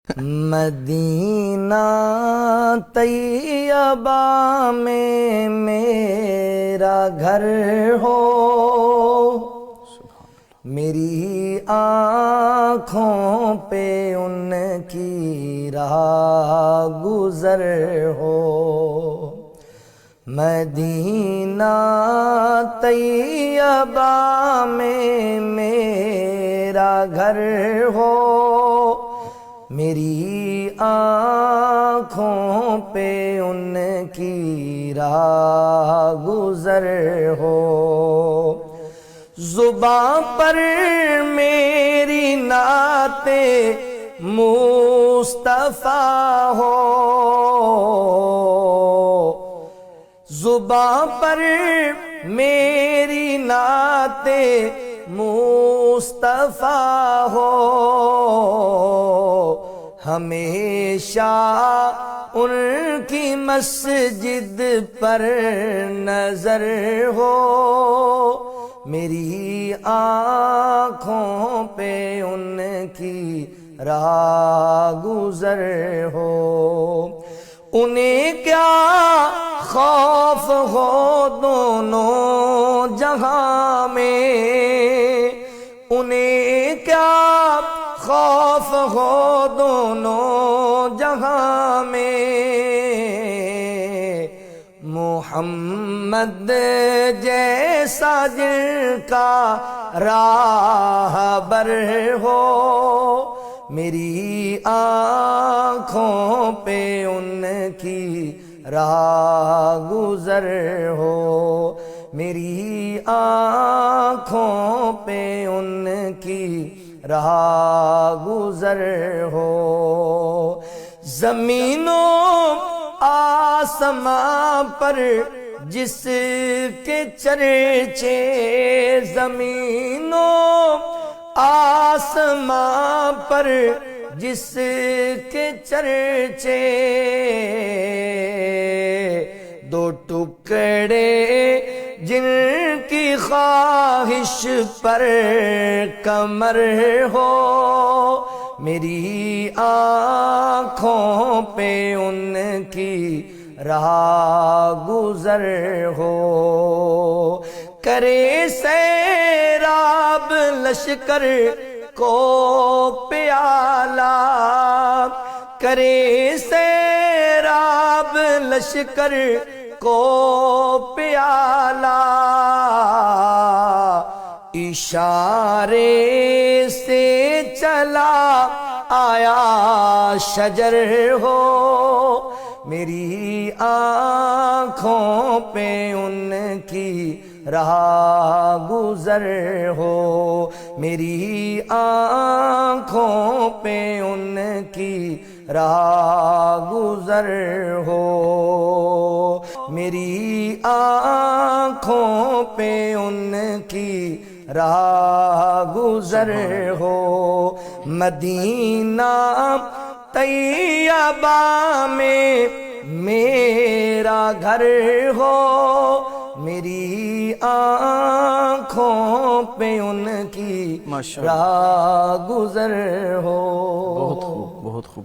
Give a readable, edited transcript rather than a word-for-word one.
مدینہ طیبہ میں میرا گھر ہو، میری آنکھوں پہ ان کی راہ گزر ہو۔ مدینہ طیبہ میں میرا گھر ہو، میری آنکھوں پہ ان کی راہ گزر ہو۔ زباں پر میری نعت مصطفیٰ ہو، زباں پر میری نعت مصطفیٰ ہو، ہمیشہ ان کی مسجد پر نظر ہو، میری آنکھوں پہ ان کی راہ گزر ہو۔ انہیں کیا خوف ہو دونوں جہاں میں، انہیں کیا خوف ہو دونوں جہاں میں، محمد جیسا جن کا راہبر ہو، میری آنکھوں پہ ان کی راہ گزر ہو، میری آنکھوں پہ ان کی راہ گزر ہو۔ زمین و آسمان پر جس کے چرچے، زمین و آسمان پر جس کے چرچے، دو ٹکڑے جن کی خواہش پر کمر ہو، میری آنکھوں پہ ان کی راہ گزر ہو۔ کرے سیراب لشکر کو پیالہ، کرے سیراب لشکر کو پیالہ، اشارے سے چلا آیا شجر ہو، میری آنکھوں پہ ان کی راہ گزر ہو، میری آنکھوں پہ ان کی راہ گزر ہو، میری آنکھوں پہ ان کی راہ گزر ہو۔ مدینہ طیبہ میں میرا گھر ہو، میری آنکھوں پہ ان کی راہ گزر ہو۔ بہت خوب، بہت خوب۔